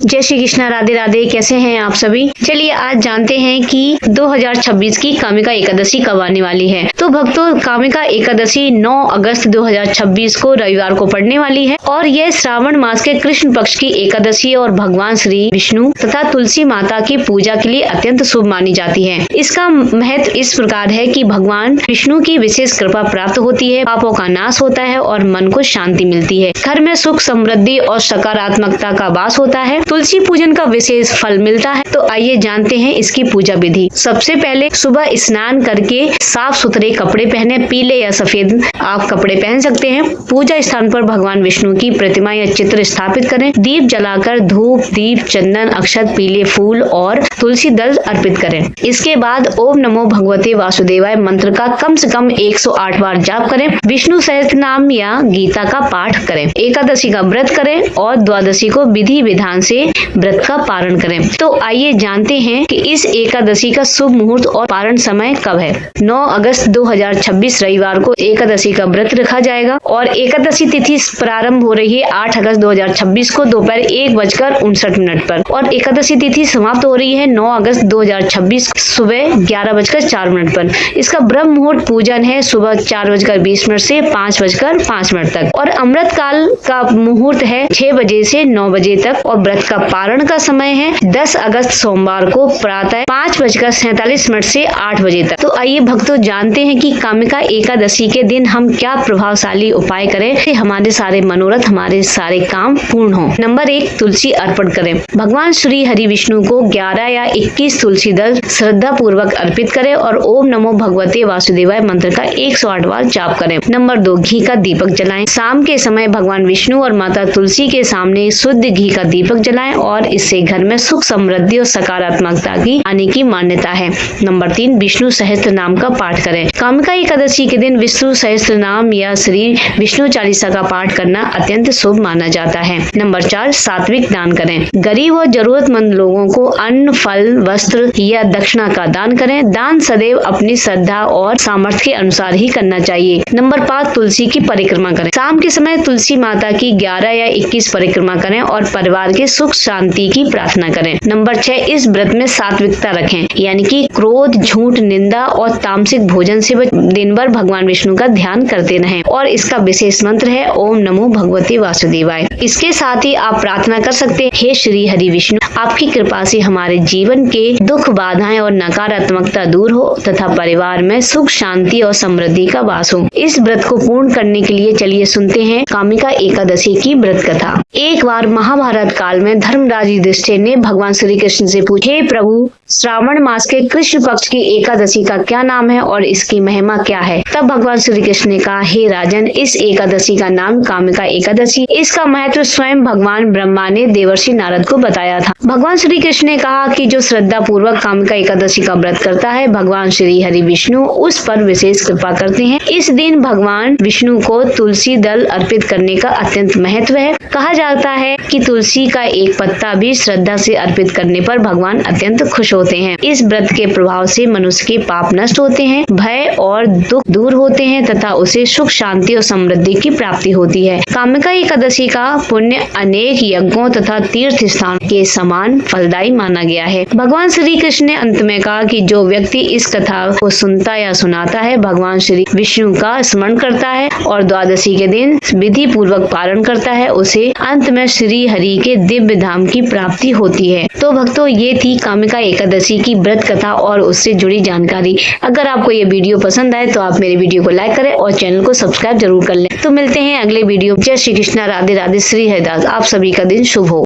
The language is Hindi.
जय श्री कृष्णा, राधे राधे। कैसे हैं आप सभी? चलिए आज जानते हैं कि 2026 की कामिका एकादशी कब आने वाली है। तो भक्तों, कामिका एकादशी 9 अगस्त 2026 को रविवार को पड़ने वाली है और यह श्रावण मास के कृष्ण पक्ष की एकादशी और भगवान श्री विष्णु तथा तुलसी माता की पूजा के लिए अत्यंत शुभ मानी जाती है। इसका महत्व इस प्रकार है कि भगवान विष्णु की विशेष कृपा प्राप्त होती है, पापों का नाश होता है और मन को शांति मिलती है। घर में सुख समृद्धि और सकारात्मकता का वास होता है। तुलसी पूजन का विशेष फल मिलता है। तो आइए जानते हैं इसकी पूजा विधि। सबसे पहले सुबह स्नान करके साफ सुथरे कपड़े पहने, पीले या सफेद आप कपड़े पहन सकते हैं। पूजा स्थान पर भगवान विष्णु की प्रतिमा या चित्र स्थापित करें। दीप जलाकर धूप, दीप, चंदन, अक्षत, पीले फूल और तुलसी दल अर्पित करें। इसके बाद ओम नमो भगवते वासुदेवाय मंत्र का कम से कम 108 बार जाप करें। विष्णु सहस्त्र नाम या गीता का पाठ करें। एकादशी का व्रत करें और द्वादशी को विधि विधान से व्रत का पारण करें। तो आइए जानते हैं कि इस एकादशी का शुभ मुहूर्त और पारण समय कब है। 9 अगस्त 2026 रविवार को एकादशी का व्रत रखा जाएगा और एकादशी तिथि प्रारंभ हो रही है 8 अगस्त 2026 को दोपहर 1:59 पर और एकादशी तिथि समाप्त हो रही है 9 अगस्त 2026 सुबह 11:04 पर। इसका ब्रह्म मुहूर्त पूजन है सुबह 4:20 से 5:05 तक और अमृत काल का मुहूर्त है 6 बजे से 9 बजे तक और व्रत का पारण का समय है 10 अगस्त सोमवार को प्रातः 5:47 से 8 बजे तक। तो आइए भक्तों जानते हैं कि कामिका एकादशी के दिन हम क्या प्रभावशाली उपाय करें कि हमारे सारे मनोरथ, हमारे सारे काम पूर्ण हो। नंबर 1, तुलसी अर्पण करें। भगवान श्री हरि विष्णु को 11 या 21 तुलसी दल श्रद्धा पूर्वक अर्पित करें और ओम नमो भगवते वासुदेवाय मंत्र का 108 बार जाप करें। नंबर 2, घी का दीपक जलाएं। शाम के समय भगवान विष्णु और माता तुलसी के सामने शुद्ध घी का दीपक जलाएं और इससे घर में सुख समृद्धि और सकारात्मकता की आने की मान्यता है। नंबर 3, विष्णु सहस्त्र नाम का पाठ करें। कामिका एकादशी के दिन विष्णु सहस्त्र नाम या श्री विष्णु चालीसा का पाठ करना अत्यंत शुभ माना जाता है। नंबर 4, सात्विक दान करें। गरीब और जरूरतमंद लोगों को अन्न, फल, वस्त्र या दक्षिणा का दान करें। दान सदैव अपनी श्रद्धा और सामर्थ्य के अनुसार ही करना चाहिए। नंबर 5, तुलसी की परिक्रमा करें। शाम के समय तुलसी माता की 11 या 21 परिक्रमा करें और परिवार के सुख शांति की प्रार्थना करें। नंबर 6, इस व्रत में सात्विकता रखें, यानी कि क्रोध, झूठ, निंदा और तामसिक भोजन से दिन भर भगवान विष्णु का ध्यान करते रहें और इसका विशेष मंत्र है ओम नमो भगवते वासुदेवाय। इसके साथ ही आप प्रार्थना कर सकते हैं, हे श्री हरि विष्णु, आपकी कृपा से हमारे जीवन के दुख, बाधाएं और नकारात्मकता दूर हो तथा परिवार में सुख, शांति और समृद्धि का वास हो। इस व्रत को पूर्ण करने के लिए चलिए सुनते हैं कामिका एकादशी की व्रत कथा। एक बार महाभारत काल में धर्मराज युधिष्ठिर ने भगवान श्री कृष्ण से पूछा, हे प्रभु, श्रावण मास के कृष्ण पक्ष की एकादशी का क्या नाम है और इसकी महिमा क्या है? तब भगवान श्री कृष्ण ने कहा, हे राजन, इस एकादशी का नाम कामिका एकादशी। इसका महत्व स्वयं भगवान ब्रह्मा ने देवर्षि नारद को बताया था। भगवान श्री कृष्ण ने कहा कि जो श्रद्धा पूर्वक कामिका एकादशी का व्रत करता है, भगवान श्री हरि विष्णु उस पर विशेष कृपा करते हैं। इस दिन भगवान विष्णु को तुलसी दल अर्पित करने का अत्यंत महत्व है। कहा जाता है कि तुलसी का एक पत्ता भी श्रद्धा से अर्पित करने पर भगवान अत्यंत खुश होते हैं। इस व्रत के प्रभाव से मनुष्य के पाप नष्ट होते हैं, भय और दुख दूर होते हैं तथा उसे सुख, शांति और समृद्धि की प्राप्ति होती है। कामिका एकादशी का पुण्य अनेक यज्ञों तथा तीर्थ स्थान के समान फलदायी माना गया है। भगवान श्री कृष्ण ने अंत में कहा कि जो व्यक्ति इस कथा को सुनता या सुनाता है, भगवान श्री विष्णु का स्मरण करता है और द्वादशी के दिन विधि पूर्वक पारण करता है, उसे अंत में श्री हरि के दिव्य धाम की प्राप्ति होती है। तो भक्तों, ये थी कामिका एकादशी की व्रत कथा और उससे जुड़ी जानकारी। अगर आपको ये वीडियो पसंद आए तो आप मेरे वीडियो को लाइक करें और चैनल को सब्सक्राइब जरूर कर लें। तो मिलते हैं अगले वीडियो। जय श्री कृष्णा, राधे राधे, श्री हरिदास। आप सभी का दिन शुभ हो।